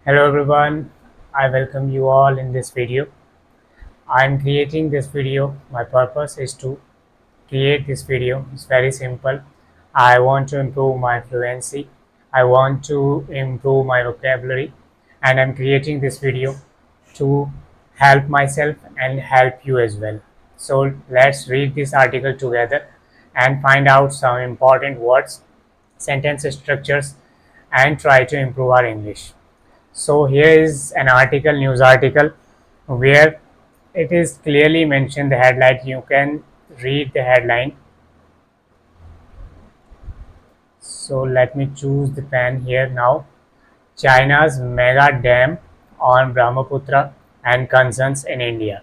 Hello everyone, I welcome you all in this video. I am creating this video. My purpose is to create this video. It's very simple. I want to improve my fluency. I want to improve my vocabulary, and I'm creating this video to help myself and help you as well. So let's read this article together and find out some important words, sentence structures, and try to improve our English. So here is an article, news article, where it is clearly mentioned the headline. You can read the headline. So let me choose the pen here now. China's mega dam on Brahmaputra and concerns in India.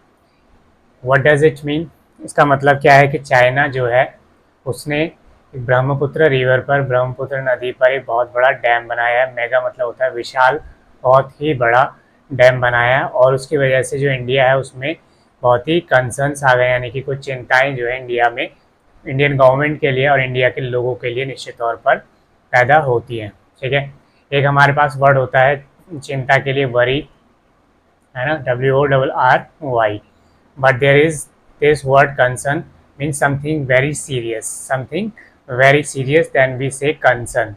What does it mean? इसका मतलब क्या है कि China जो है उसने Brahmaputra river पर, ब्रह्मपुत्र नदी पर एक बहुत बड़ा डैम बनाया है। मेगा मतलब होता है विशाल, बहुत ही बड़ा डैम बनाया है, और उसकी वजह से जो इंडिया है उसमें बहुत ही कंसर्न्स आ गए, यानी कि कुछ चिंताएं जो है इंडिया में, इंडियन गवर्नमेंट के लिए और इंडिया के लोगों के लिए निश्चित तौर पर पैदा होती हैं। ठीक है, एक हमारे पास वर्ड होता है चिंता के लिए, वरी, है ना, WORRY, but there is this word concern means something very serious, something very serious, then we say concern.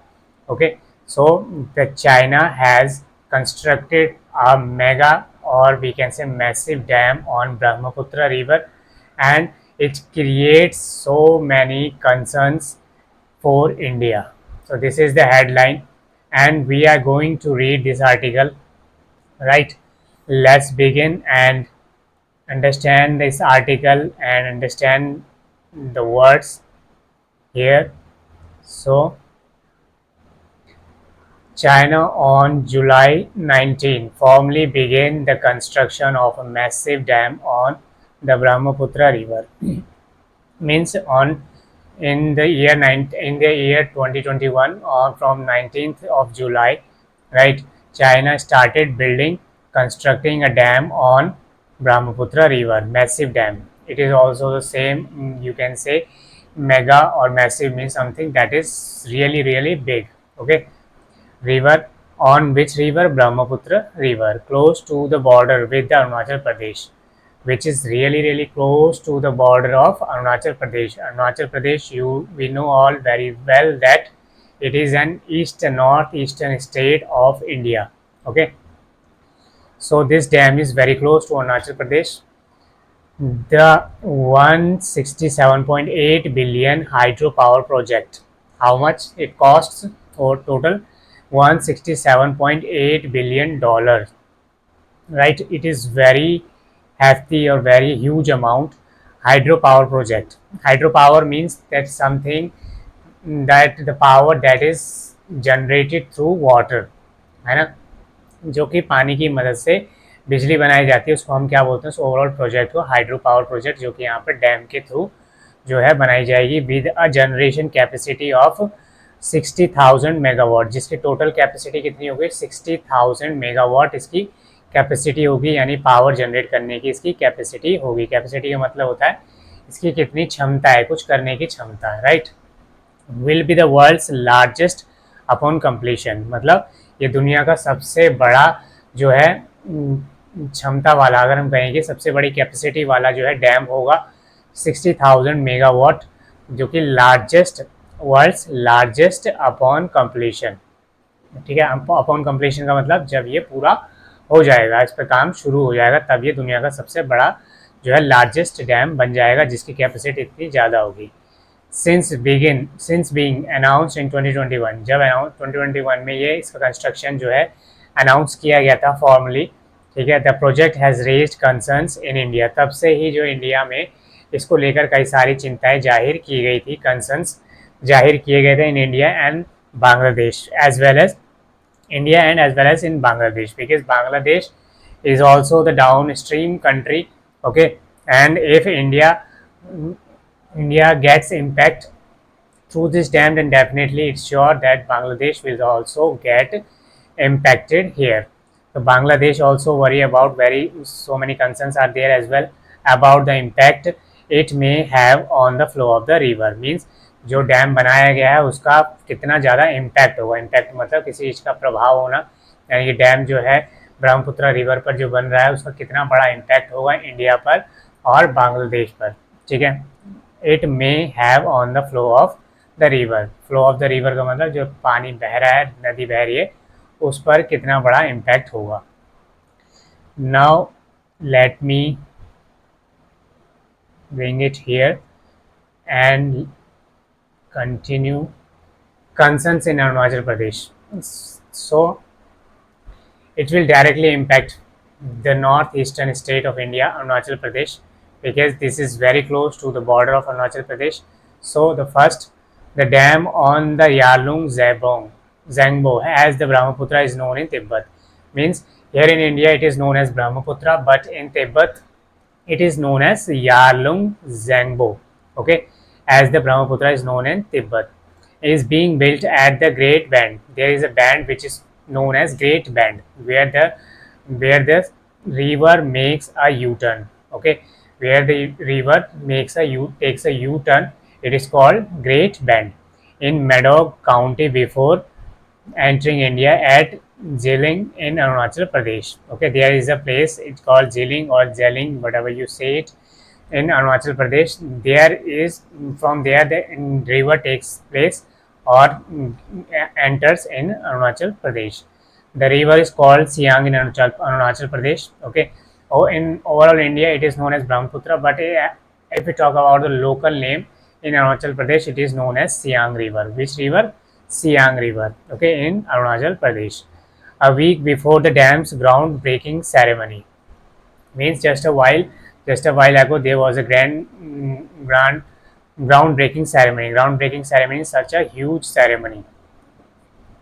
Okay, so the China has constructed a mega, or we can say massive dam on Brahmaputra river, and it creates so many concerns for India. So this is the headline, and we are going to read this article, right? Let's begin and understand this article and understand the words here. So, China on July 19 formally began the construction of a massive dam on the Brahmaputra river. Means on in the year 2021, or from 19th of July, right? China started constructing a dam on Brahmaputra river, massive dam. It is also the same, you can say mega or massive means something that is really big. Okay, river, on which river? Brahmaputra river, close to the border with the Arunachal Pradesh, which is really close to the border of Arunachal Pradesh. Arunachal Pradesh, we know all very well that it is an northeastern state of India. Okay, so this dam is very close to Arunachal Pradesh. The 167.8 billion hydropower project. How much it costs? For total $167.8 billion. Right? It is very hefty or very huge amount. Hydropower project. Hydropower means that something, that the power that is generated through water, है ना, जो कि पानी की मदद से बिजली बनाई जाती है, उसको हम क्या बोलते हैं? ओवरऑल प्रोजेक्ट को हाइड्रो पावर प्रोजेक्ट, जो कि यहाँ पर डैम के थ्रू जो है बनाई जाएगी, with a generation capacity of 60,000 megawatt, जिसकी टोटल कैपेसिटी कितनी होगी? 60,000 मेगावाट इसकी कैपेसिटी होगी, यानी पावर जनरेट करने की इसकी कैपेसिटी होगी। कैपेसिटी का मतलब होता है इसकी कितनी क्षमता है, कुछ करने की क्षमता है, right? Will be the world's largest upon completion, मतलब ये दुनिया का सबसे बड़ा जो है क्षमता वाला, अगर हम कहेंगे सबसे बड़ी कैपेसिटी वाला जो है डैम होगा 60,000 मेगावाट, जो कि वर्ल्ड्स लार्जेस्ट अपॉन कंप्लीशन। ठीक है, अपॉन कंप्लीशन का मतलब जब ये पूरा हो जाएगा, इस पर काम शुरू हो जाएगा, तब ये दुनिया का सबसे बड़ा जो है लार्जेस्ट डैम बन जाएगा, जिसकी कैपेसिटी इतनी ज़्यादा होगी। सिंस बीइंग अनाउंस्ड इन 2021, जब 2021 में ये इसका कंस्ट्रक्शन जो है अनाउंस किया गया था फॉर्मली, ठीक है, the project has raised concerns in India, तब से ही जो इंडिया में इसको लेकर कई सारी चिंताएं जाहिर की गई थी, कंसर्न्स जाहिर किए गए थे in India and Bangladesh, as well as India and as well as in Bangladesh, because Bangladesh is also the downstream country. Okay, and if India gets impact through this dam, then definitely it's sure that Bangladesh will also get impacted here. So Bangladesh also worry about so many concerns are there as well about the impact it may have on the flow of the river. Means जो dam बनाया गया है उसका कितना ज़्यादा impact होगा, impact मतलब किसी चीज़ का प्रभाव होना, यानी कि डैम जो है ब्रह्मपुत्र रिवर पर जो बन रहा है उसका कितना बड़ा इम्पैक्ट होगा इंडिया पर और बांग्लादेश पर, ठीक है। It may have on the flow of the river, flow of the river का मतलब जो पानी बह रहा है, नदी बह रही है, उस पर कितना बड़ा इम्पैक्ट होगा। Now let me bring it here and continue concerns in Arunachal Pradesh. So it will directly impact the northeastern state of India, Arunachal Pradesh, because this is very close to the border of Arunachal Pradesh. So the first, the dam on the Yarlung Zangbo, as the Brahmaputra is known in Tibet, means here in India it is known as Brahmaputra, but in Tibet it is known as Yarlung Zangbo. Okay, as the Brahmaputra is known in Tibet, is being built at the Great Bend. There is a band which is known as Great Bend, where the river makes a U-turn. Okay, where the river takes a U-turn. It is called Great Bend in Madog County before entering India at Jiling in Arunachal Pradesh. Okay, there is a place, it's called Jiling or Jeling, whatever you say it, in Arunachal Pradesh. There is, from there the river takes place or enters in Arunachal Pradesh. The river is called Siang in Arunachal Pradesh. Okay, in overall India it is known as Brahmaputra, but if we talk about the local name in Arunachal Pradesh, it is known as Siang River. Which river? Siang River. Okay, in Arunachal Pradesh. A week before the dam's groundbreaking ceremony, means just a while ago there was a grand groundbreaking ceremony. Groundbreaking ceremony is such a huge ceremony,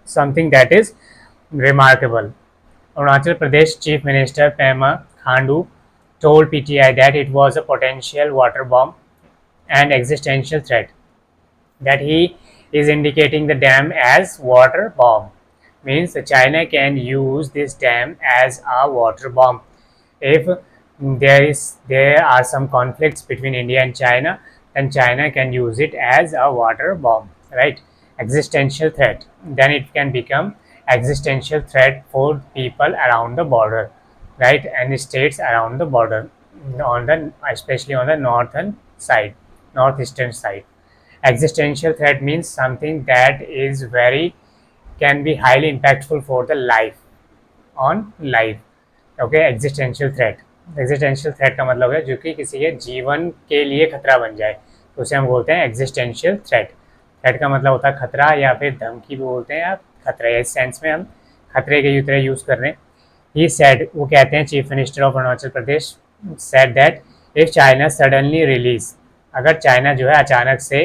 something that is remarkable. Arunachal Pradesh Chief Minister Pema Khandu told PTI that it was a potential water bomb and existential threat, that he is indicating the dam as water bomb, means China can use this dam as a water bomb. If there are some conflicts between India and China, then China can use it as a water bomb, right? Existential threat, then it can become existential threat for people around the border, right, and states around the border, on the especially on the northeastern side. Existential threat means something that is very, can be highly impactful for the life, on life. Okay, existential threat का मतलब है जो कि किसी के जीवन के लिए खतरा बन जाए, तो उसे हम बोलते हैं एग्जिस्टेंशियल थ्रेट। थ्रेट का मतलब होता है खतरा या फिर धमकी भी बोलते हैं, या खतरा, इस सेंस में हम खतरे के तरह यूज़ कर रहे हैं। ही सेड, वो कहते हैं chief minister of Arunachal Pradesh, said that if China suddenly release, अगर चाइना जो है अचानक से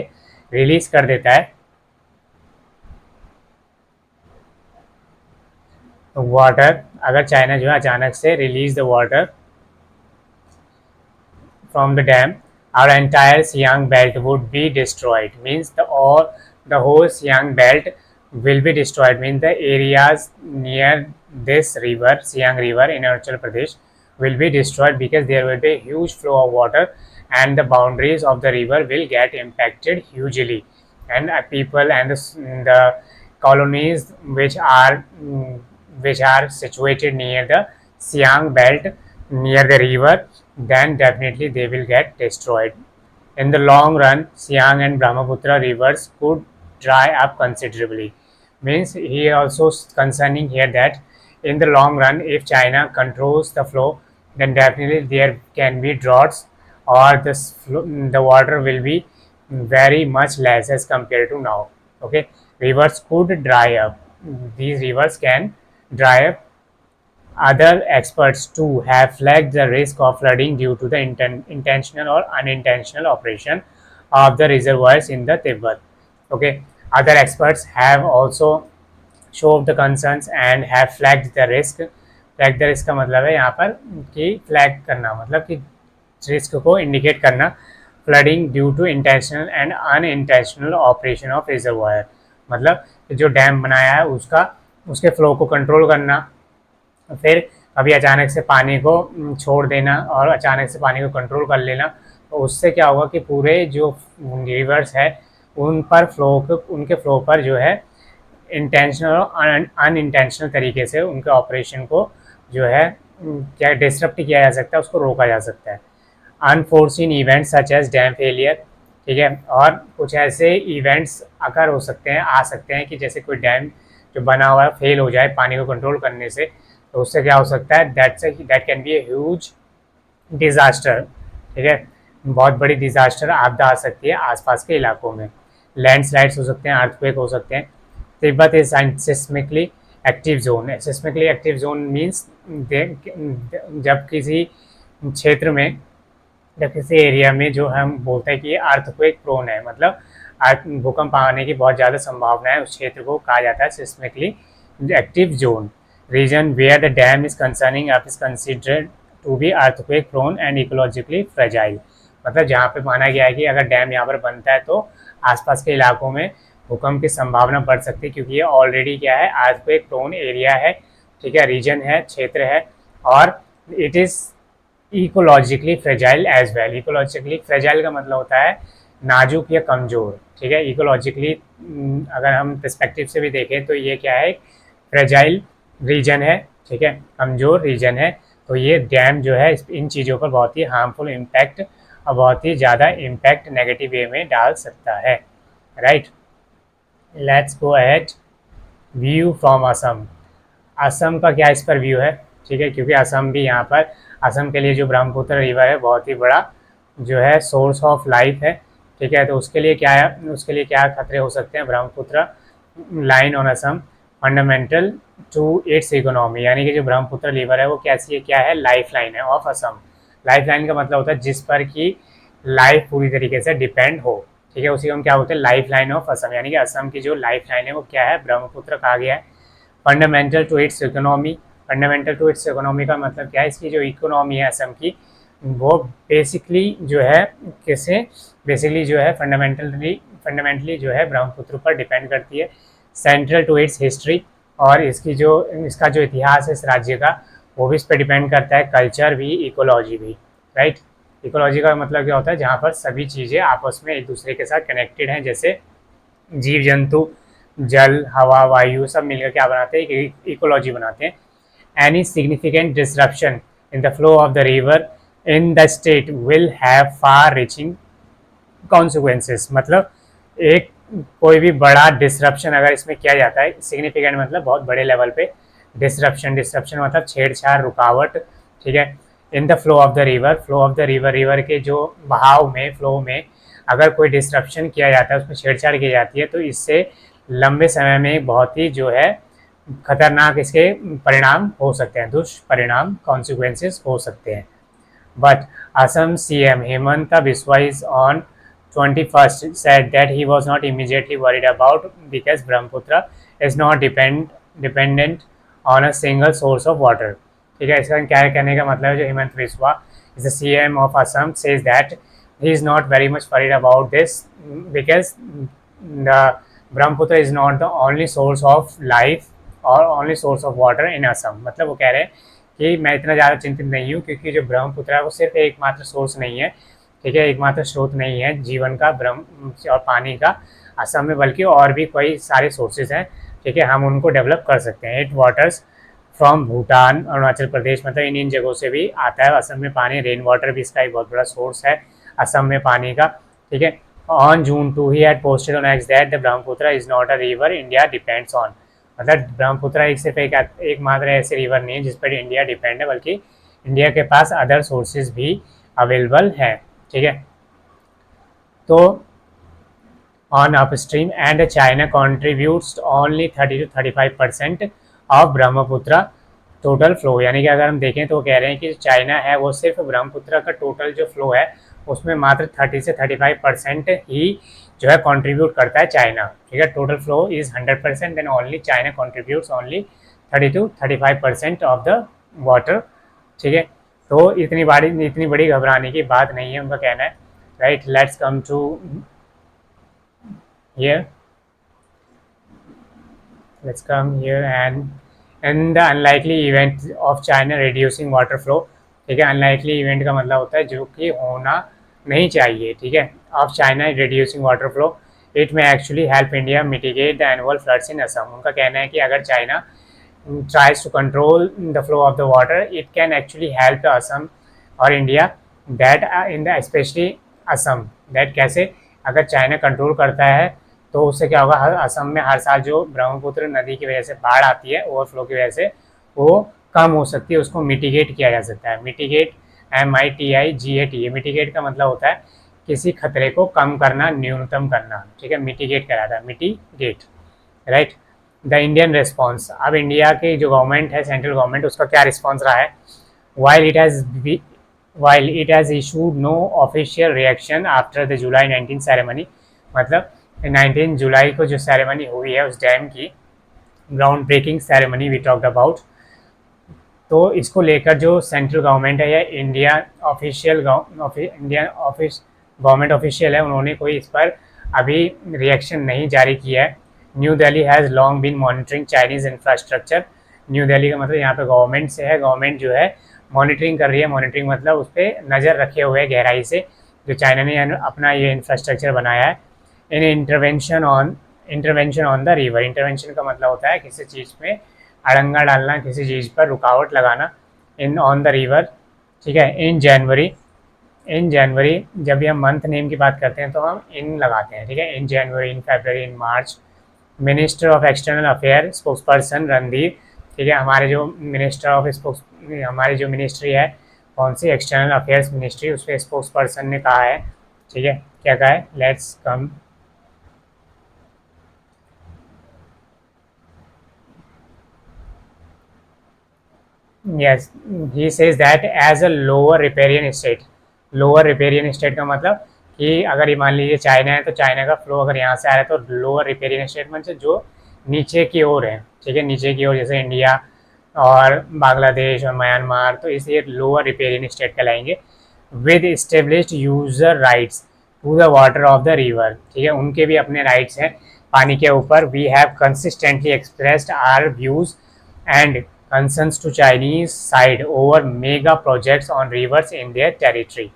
रिलीज कर देता है वाटर, अगर चाइना जो है अचानक से release the water from the dam, our entire Siang belt would be destroyed, means the whole Siang belt will be destroyed, means the areas near this river, Siang river in Arunachal Pradesh, will be destroyed because there will be a huge flow of water and the boundaries of the river will get impacted hugely, and people and the colonies which are situated near the Siang belt, near the river, then definitely they will get destroyed. In the long run, Siang and Brahmaputra rivers could dry up considerably. Means he also concerning here that in the long run, if China controls the flow, then definitely there can be droughts, or the water will be very much less as compared to now. Okay, rivers could dry up. These rivers can dry up. Other experts too have flagged the risk of flooding due to the intentional or unintentional operation of the reservoirs in the Tibet. Okay, other experts have also shown the concerns and have flagged the risk. Flag the risk का मतलब है यहाँ पर कि flag करना, मतलब कि risk को indicate करना, flooding due to intentional and unintentional operation of reservoir, मतलब जो डैम बनाया है उसके फ्लो को कंट्रोल करना, फिर कभी अचानक से पानी को छोड़ देना और अचानक से पानी को कंट्रोल कर लेना, तो उससे क्या होगा कि पूरे जो रिवर्स है उनके फ्लो पर जो है इंटेंशनल और अनइंटेंशनल तरीके से उनके ऑपरेशन को जो है क्या डिसरप्ट किया जा सकता है, उसको रोका जा सकता है। Unforeseen events such as dam failure, ठीक है, और कुछ ऐसे इवेंट्स अगर हो सकते हैं, आ सकते हैं कि जैसे कोई डैम जो बना हुआ है फेल हो जाए पानी को कंट्रोल करने से, तो उससे क्या हो सकता है, that can be a huge disaster, ठीक है, बहुत बड़ी डिज़ास्टर आपदा आ सकती है आसपास के इलाकों में। लैंडस्लाइड्स हो सकते हैं, अर्थक्वेक हो सकते हैं। तिब्बत is seismically active zone. Seismically active zone means जब किसी क्षेत्र में, जब किसी एरिया में जो हम बोलते हैं कि ये अर्थक्वेक प्रोन है, मतलब भूकंप आने की बहुत ज़्यादा संभावना है, उस क्षेत्र को कहा जाता है seismically active zone. Region where the dam is concerning up is considered to be earthquake prone and ecologically fragile. मतलब जहाँ पे माना गया है कि अगर डैम यहाँ पर बनता है तो आसपास के इलाकों में भूकंप की संभावना बढ़ सकती है, क्योंकि ये ऑलरेडी क्या है, अर्थक्वेक प्रोन एरिया है, ठीक है, रीजन है, क्षेत्र है, और it is ecologically fragile as well. Ecologically fragile का मतलब होता है नाजुक या कमज़ोर, ठीक है। इकोलॉजिकली अगर हम पर्सपेक्टिव से भी देखें तो ये क्या है, फ्रेजाइल रीजन है, ठीक है, कमज़ोर रीजन है। तो ये डैम जो है इन चीज़ों पर बहुत ही हार्मफुल इम्पैक्ट और बहुत ही ज़्यादा इम्पैक्ट नेगेटिव वे में डाल सकता है, right. Let's go ahead. View from Assam. Assam का क्या इस पर व्यू है, ठीक है, क्योंकि असम भी यहाँ पर, असम के लिए जो ब्रह्मपुत्र रिवर है बहुत ही बड़ा जो है सोर्स ऑफ लाइफ है, ठीक है। तो उसके लिए क्या है, उसके लिए क्या खतरे हो सकते हैं, Brahmaputra line on Assam fundamental to its economy, यानी कि जो ब्रह्मपुत्र रिवर है वो कैसी है, क्या है, लाइफ लाइन है ऑफ असम। लाइफ लाइन का मतलब होता है जिस पर कि लाइफ पूरी तरीके से डिपेंड हो, ठीक है, उसी को हम क्या बोलते हैं, लाइफ लाइन ऑफ असम, यानी कि असम की जो लाइफ लाइन है वो क्या है, ब्रह्मपुत्र कहा गया है। Fundamental to its economy. Fundamental to its economy का मतलब क्या है, इसकी जो इकोनॉमी है असम की, वो बेसिकली जो है किसे, बेसिकली जो है फंडामेंटली जो है ब्रह्मपुत्र पर डिपेंड करती है। सेंट्रल टू इट्स हिस्ट्री, और इसका जो इतिहास है इस राज्य का वो भी इस पर डिपेंड करता है। कल्चर भी, इकोलॉजी भी, राइट। इकोलॉजी का मतलब क्या होता है, जहाँ पर सभी चीज़ें आपस में एक दूसरे के साथ कनेक्टेड हैं, जैसे जीव जंतु, जल, हवा, वायु सब मिलकर क्या बनाते हैं, इकोलॉजी बनाते हैं। Any significant disruption in the flow of the river in the state will have far reaching consequences. मतलब एक कोई भी बड़ा डिसरप्शन अगर इसमें किया जाता है, सिग्निफिकेंट मतलब बहुत बड़े लेवल पे, डिसरप्शन मतलब छेड़छाड़, रुकावट, ठीक है। इन the flow of the river, flow of the river, river के जो बहाव में, फ्लो में अगर कोई डिसरप्शन किया जाता है, उसमें छेड़छाड़ की जाती है, तो इससे लंबे समय में बहुत ही जो है खतरनाक इसके परिणाम हो सकते हैं, दुष्परिणाम, कॉन्सिक्वेंसेस हो सकते हैं। But Assam CM Hemanta Biswa is on 21st said that he was not immediately worried about because Brahmaputra is not dependent on a single source of water, ठीक है। इसका क्या कहने का मतलब है, जो Hemant Biswa is the CM of Assam says that he is not very much worried about this because the Brahmaputra is not the only source of life or only source of water in Assam। मतलब वो कह रहे हैं कि मैं इतना ज़्यादा चिंतित नहीं हूँ, क्योंकि जो ब्रह्मपुत्र है वो सिर्फ एकमात्र सोर्स नहीं है, ठीक है, एकमात्र स्रोत नहीं है जीवन का, ब्रह्म और पानी का असम में, बल्कि और भी कई सारे सोर्सेज हैं, ठीक है, हम उनको डेवलप कर सकते हैं। It waters from Bhutan, Arunachal Pradesh, मतलब इन जगहों से भी आता है असम में पानी। रेन वाटर भी इसका एक बहुत बड़ा सोर्स है असम में पानी का, ठीक है। On June 2 he had posted on x that the Brahmaputra is not a river India depends on. मतलब ब्रह्मपुत्र एक सिर्फ एक मात्र ऐसी रिवर नहीं है जिस पर इंडिया डिपेंड है, बल्कि इंडिया के पास अदर सोर्सेज भी अवेलेबल है, ठीक है। तो on upstream and China contributes only 30 to 35% of Brahmaputra total flow, यानी कि अगर हम देखें तो कह रहे हैं कि चाइना है वो सिर्फ ब्रह्मपुत्र का टोटल जो फ्लो है उसमें मात्र 30 से 35% ही जो है कंट्रीब्यूट करता है चाइना, ठीक है। Total flow is 100%, then only China contributes only 30 to 35% of the water, ठीक है। तो इतनी बड़ी घबराने की बात नहीं है, उनका कहना है, right. Let's come to here, let's come here and the unlikely event of China reducing water flow, ठीक है। अनलाइकली इवेंट का मतलब होता है जो कि होना नहीं चाहिए, ठीक है, of China reducing water flow it में actually help India mitigate the annual floods in Assam. उनका कहना है कि अगर China tries to control the flow of the water, it can actually help Assam or India that in the especially Assam that कैसे, अगर China control करता है तो उससे क्या होगा, हर असम में हर साल जो ब्रह्मपुत्र नदी की वजह से बाढ़ आती है ओवरफ्लो की वजह से, वो कम हो सकती है, उसको मिटिगेट किया जा सकता है। मिटिगेट MITIGAT, मिटिगेट का मतलब होता है किसी खतरे को कम करना, न्यूनतम करना, ठीक है, मिटिगेट कराता है, mitigate, right. The Indian response, अब इंडिया की जो गवर्नमेंट है, सेंट्रल गवर्नमेंट, उसका क्या रिस्पॉन्स रहा है। While it has issued no official reaction after the July 19 ceremony, मतलब 19 जुलाई को जो सेरेमनी हुई है उस डैम की, ground breaking ceremony we talked about, तो इसको लेकर जो सेंट्रल गवर्नमेंट है या इंडियन ऑफिस गवर्नमेंट ऑफिशियल है, उन्होंने कोई इस पर अभी रिएक्शन नहीं जारी किया है। New Delhi has long been monitoring Chinese infrastructure, new Delhi का मतलब यहाँ पे गवर्नमेंट से है, गवर्नमेंट जो है मॉनिटरिंग कर रही है, मॉनिटरिंग मतलब उस पर नज़र रखे हुए है गहराई से, जो चाइना ने अपना ये इंफ्रास्ट्रक्चर बनाया है। In intervention on the river, intervention का मतलब होता है किसी चीज़ में अड़ंगा डालना, किसी चीज़ पर रुकावट लगाना, इन ऑन द रिवर, ठीक है। इन जनवरी जब भी हम मंथ नेम की बात करते हैं तो हम इन लगाते हैं, ठीक है, in January, in February, in March. Minister of external affair spokesperson Randhir, ठीक है, हमारे जो मिनिस्टर ऑफ स्पोक्स, हमारी जो मिनिस्ट्री है कौन सी, एक्सटर्नल अफेयर्स मिनिस्ट्री, उस पर स्पोक्स पर्सन ने कहा है, ठीक है, क्या कहा है, let's come, yes, he says that as a lower riparian state, lower riparian state का मतलब कि अगर ये मान लीजिए चाइना है तो चाइना का फ्लो अगर यहाँ से आ रहा है तो लोअर रिपेरियन स्टेट मतलब जो नीचे की ओर है, ठीक है, नीचे की ओर, जैसे इंडिया और बांग्लादेश और म्यांमार, तो इसलिए लोअर रिपेरियन स्टेट कहलाएंगे। With established user rights to the water of the river, ठीक है, उनके भी अपने राइट्स हैं पानी के ऊपर। We have consistently expressed our views and concerns to Chinese side over mega projects on rivers in their territory,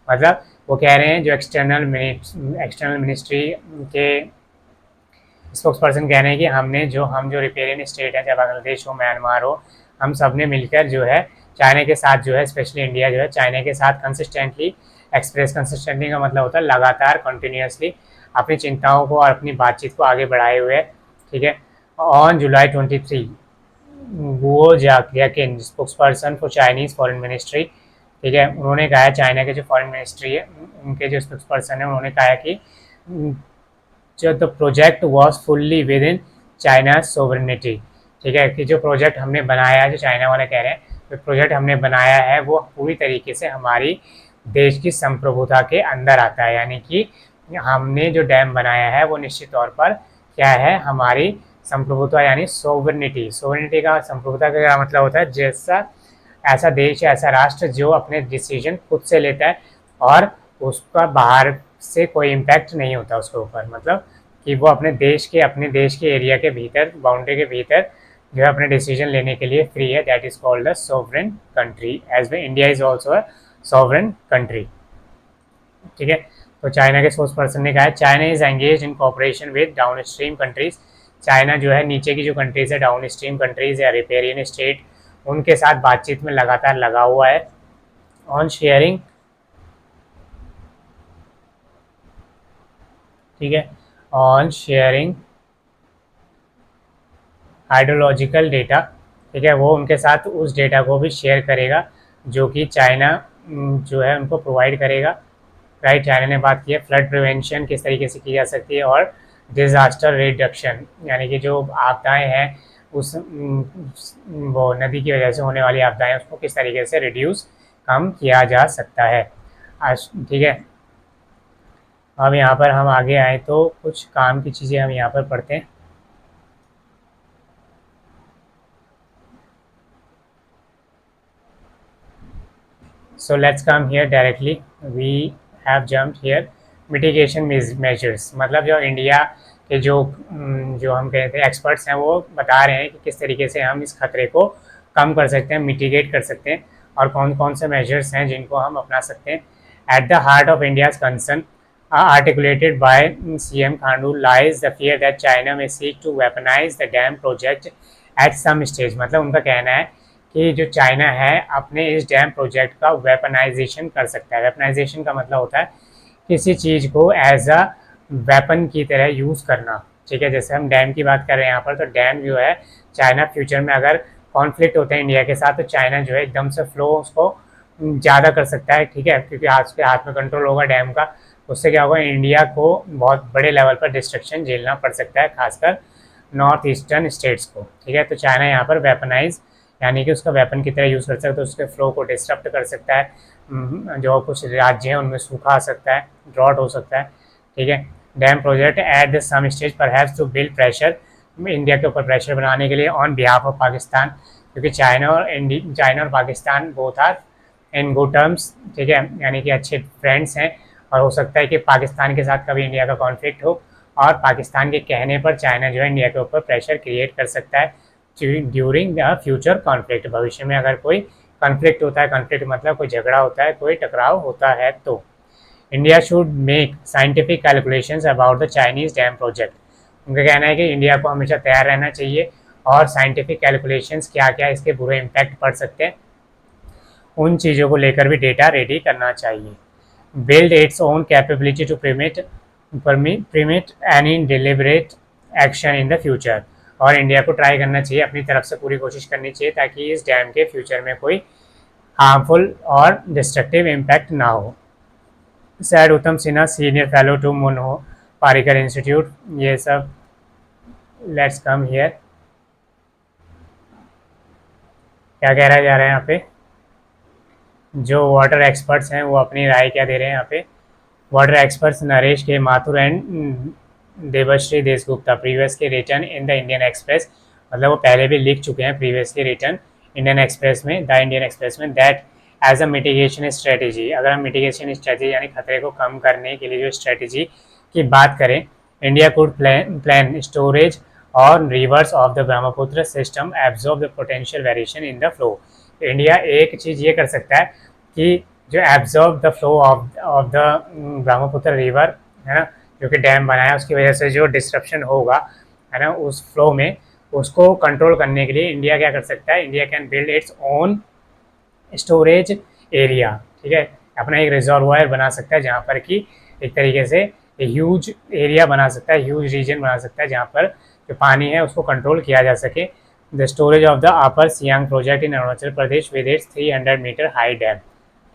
मतलब वो कह रहे हैं जो एक्सटर्नल मिनिस्ट्री के स्पोक्स पर्सन कह रहे हैं कि हम जो रिपेरियन स्टेट है, चाहे बांग्लादेश हो, म्यांमार हो, हम सब ने मिलकर जो है चाइना के साथ जो है, स्पेशली इंडिया जो है चाइना के साथ कंसिस्टेंटली एक्सप्रेस, कंसिस्टेंटली का मतलब होता है लगातार, कंटिन्यूसली अपनी चिंताओं को और अपनी बातचीत को आगे बढ़ाए हुए, ठीक है। On July 23 Guo Jiakun spokesperson for Chinese foreign ministry, ठीक है, उन्होंने कहा है, चाइना के जो फॉरेन मिनिस्ट्री है उनके जो स्पोक्स पर्सन है उन्होंने कहा है कि जो the project was fully with in China sovereignty, ठीक है, कि जो प्रोजेक्ट हमने बनाया है, जो चाइना वाले कह रहे हैं जो प्रोजेक्ट हमने बनाया है वो पूरी तरीके से हमारी देश की संप्रभुता के अंदर आता है, यानी कि हमने जो डैम बनाया है वो निश्चित तौर पर क्या है, हमारी संप्रभुता यानी सोवरेनिटी, सोवरेनिटी का, संप्रभुता का क्या मतलब होता है, जैसा ऐसा देश या ऐसा राष्ट्र जो अपने डिसीजन खुद से लेता है और उसका बाहर से कोई इम्पैक्ट नहीं होता उसके ऊपर, मतलब कि वो अपने देश के एरिया के भीतर, बाउंड्री के भीतर जो है अपने डिसीजन लेने के लिए फ्री है, that is called the sovereign country, as we India is also a sovereign country, ठीक है। तो चाइना के स्पोक्स पर्सन ने कहा है China is engage in cooperation with down stream countries, China जो है नीचे की जो कंट्रीज है, डाउन स्ट्रीम कंट्रीज या रिपेरियन स्टेट, उनके साथ बातचीत में लगातार लगा हुआ है। ऑन शेयरिंग, ठीक है, ऑन शेयरिंग हाइड्रोलॉजिकल डेटा, ठीक है, वो उनके साथ उस डेटा को भी शेयर करेगा जो कि चाइना जो है उनको प्रोवाइड करेगा, राइट। चाइना ने बात की है फ्लड प्रिवेंशन किस तरीके से की जा सकती है और डिज़ास्टर रिडक्शन, यानी कि जो आपदाएं हैं उस वो नदी की वजह से होने वाली आपदाएं उसको किस तरीके से रिड्यूस, कम किया जा सकता है, ठीक है। अब यहाँ पर हम आगे आए तो कुछ काम की चीज़ें हम यहाँ पर पढ़ते हैं। So let's come here directly. We have jumped here. Mitigation measures, मतलब जो इंडिया के जो हम कहते हैं एक्सपर्ट्स हैं वो बता रहे हैं कि किस तरीके से हम इस खतरे को कम कर सकते हैं, मिटिगेट कर सकते हैं, और कौन कौन से मेजर्स हैं जिनको हम अपना सकते हैं। At the heart of India's concern, articulated by CM Khandu lies the fear that China may seek to weaponize the dam project at some stage। मतलब उनका कहना है कि जो चाइना है अपने इस डैम प्रोजेक्ट का वेपनाइजेशन कर सकता है। वेपनाइजेशन का मतलब होता है किसी चीज़ को एज अ वेपन की तरह यूज़ करना, ठीक है। जैसे हम डैम की बात कर रहे हैं यहाँ पर, तो डैम जो है चाइना फ्यूचर में अगर कॉन्फ्लिक्ट होते हैं इंडिया के साथ, तो चाइना जो है एकदम से फ्लो उसको ज़्यादा कर सकता है, ठीक है, क्योंकि आज के हाथ में कंट्रोल होगा डैम का। उससे क्या होगा, इंडिया को बहुत बड़े लेवल पर डिस्ट्रक्शन झेलना पड़ सकता है, खासकर नॉर्थ ईस्टर्न स्टेट्स को, ठीक है। तो चाइना यहाँ पर वेपनाइज यानी कि उसका वेपन की तरह यूज़ कर सकता है, तो उसके फ्लो को डिस्टर्ब कर सकता है। जो कुछ राज्य हैं उनमें सूखा आ सकता है, ड्रॉट हो सकता है, ठीक है। Dam project at the some stage perhaps to build pressure, India के ऊपर प्रेशर बनाने के लिए ऑन बिहाफ ऑफ पाकिस्तान, क्योंकि चाइना और Pakistan both are in good terms, ठीक है, यानी कि अच्छे फ्रेंड्स हैं। और हो सकता है कि पाकिस्तान के साथ कभी इंडिया का कॉन्फ्लिक्ट हो और पाकिस्तान के कहने पर चाइना जो है इंडिया के ऊपर प्रेशर क्रिएट कर सकता है ड्यूरिंग द फ्यूचर कॉन्फ्लिक्ट। भविष्य में अगर कोई कॉन्फ्लिक्ट होता है, कॉन्फ्लिक्ट मतलब कोई झगड़ा होता है, कोई टकराव होता है, तो India should make scientific calculations about the Chinese dam project. उनका कहना है कि इंडिया को हमेशा तैयार रहना चाहिए और साइंटिफिक कैलकुलेशंस क्या क्या इसके बुरे इम्पैक्ट पड़ सकते हैं उन चीज़ों को लेकर भी डेटा रेडी करना चाहिए। Build its own capability to preempt any deliberate action in the future. और इंडिया को ट्राई करना चाहिए, अपनी तरफ से पूरी कोशिश करनी चाहिए ताकि इस डैम के फ्यूचर में कोई हार्मफुल और डिस्ट्रक्टिव इम्पैक्ट ना हो। Said Uttam Sinha, senior fellow to Manohar Parrikar institute. ये सब लेट्स कम हियर, क्या कह रहा जा रहा है यहाँ पे, जो वाटर एक्सपर्ट्स हैं वो अपनी राय क्या दे रहे हैं यहाँ पे। Water experts Naresh K Mathur and Devshree Deshgupta previously written in the Indian Express, मतलब वो पहले भी लिख चुके हैं प्रीवियसली रिटर्न इंडियन एक्सप्रेस में, द इंडियन एक्सप्रेस में, that as a mitigation strategy. अगर हम मिटिगेशन स्ट्रेटेजी यानी खतरे को कम करने के लिए जो स्ट्रेटेजी की बात करें, इंडिया कुड प्लान स्टोरेज और reverse of the Brahmaputra system absorb the potential variation in the flow. India एक चीज़ ये कर सकता है कि जो absorb the flow of the Brahmaputra river है ना, जो कि डैम बनाया उसकी वजह से जो डिस्ट्रप्शन होगा है ना उस फ्लो में, उसको कंट्रोल करने के लिए इंडिया क्या कर सकता है, India can build its own storage area, ठीक है। अपना एक रिजर्वायर बना सकता है जहाँ पर कि एक तरीके से ह्यूज एरिया बना सकता है, ह्यूज रीजन बना सकता है जहाँ पर जो पानी है उसको कंट्रोल किया जा सके। The storage of the upper Siang project in Arunachal Pradesh with its 300 metre high dam,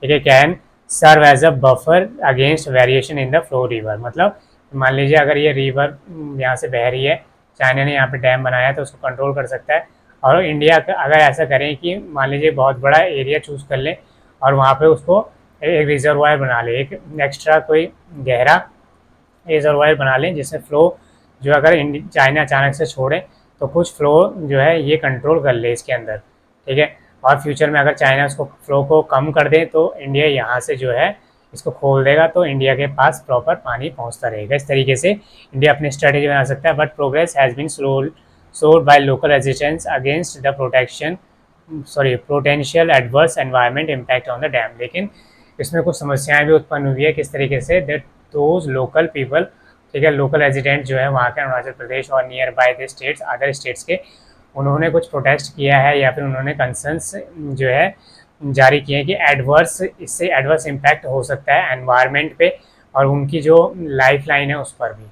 ठीक है, can serve as a buffer against variation in the flow river. मतलब मान लीजिए अगर ये रिवर यहाँ से बह रही है, चाइना ने यहाँ पे डैम बनाया तो उसको कंट्रोल कर सकता है। और इंडिया अगर ऐसा करें कि मान लीजिए बहुत बड़ा एरिया चूज़ कर लें और वहाँ पे उसको एक रिजर्वायर बना लें, एक एक्स्ट्रा कोई गहरा रिजर्वायर बना लें जिससे फ्लो जो अगर चाइना अचानक से छोड़े तो कुछ फ्लो जो है ये कंट्रोल कर ले इसके अंदर, ठीक है। और फ्यूचर में अगर चाइना उसको फ्लो को कम कर दे तो इंडिया यहाँ से जो है इसको खोल देगा, तो इंडिया के पास प्रॉपर पानी पहुँचता रहेगा। इस तरीके से इंडिया अपनी स्ट्रेटेजी बना सकता है। But progress has been slowed by local resistance against the potential adverse environment impact on the dam। लेकिन इसमें कुछ समस्याएं भी उत्पन्न हुई है, किस तरीके से, दैट दोज लोकल पीपल, ठीक है, लोकल रेजिडेंट जो है वहाँ के अरुणाचल प्रदेश और near by the states, other states के, उन्होंने कुछ प्रोटेस्ट किया है या फिर उन्होंने कंसर्न्स जो है जारी किए हैं कि इससे एडवर्स इम्पैक्ट हो सकता है एनवायरनमेंट पे और उनकी जो लाइफ लाइन है उस पर भी,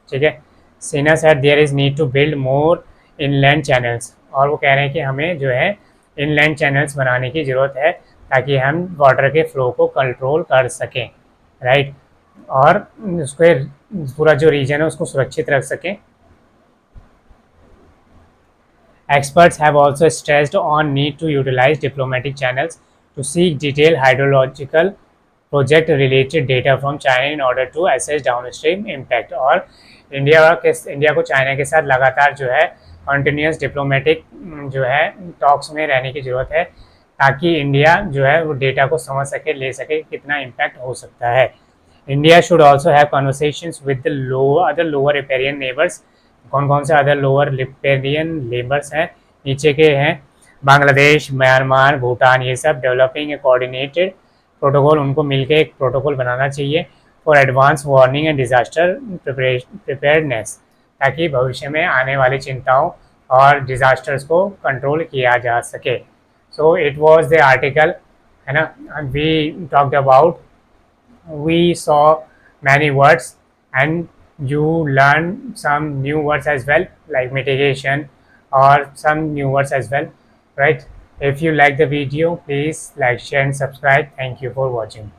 ठीक है। Sinha said there is need to build more inland channels, और वो कह रहे हैं कि हमें जो है इनलैंड चैनल्स बनाने की ज़रूरत है ताकि हम वाटर के फ्लो को कंट्रोल कर सकें, राइट, और उसके पूरा जो रीजन है उसको सुरक्षित रख सकें। Experts have also stressed on need to utilize diplomatic channels to seek detailed hydrological project-related data from China in order to assess downstream impact। और इंडिया को चाइना के साथ लगातार जो है कंटिन्यूस डिप्लोमेटिक जो है टॉक्स में रहने की ज़रूरत है ताकि इंडिया जो है वो डेटा को समझ सके, ले सके कितना इम्पैक्ट हो सकता है। India should also have conversations with the other lower riparian neighbours. कौन कौन से अदर लोअर रिपेरियन नेबर्स हैं, नीचे के हैं, बांग्लादेश, म्यांमार, भूटान, ये सब डेवलपिंग ए कोऑर्डिनेटेड प्रोटोकॉल, उनको मिलकर एक प्रोटोकॉल बनाना चाहिए for advance warning and disaster preparedness, ताकि भविष्य में आने वाली चिंताओं और डिजास्टर्स को कंट्रोल किया जा सके. So it was the article, है ना. We talked about, we saw many words, and you learn some new words as well, like mitigation or some new words as well, right? If you like the video, please like, share and subscribe. Thank you for watching.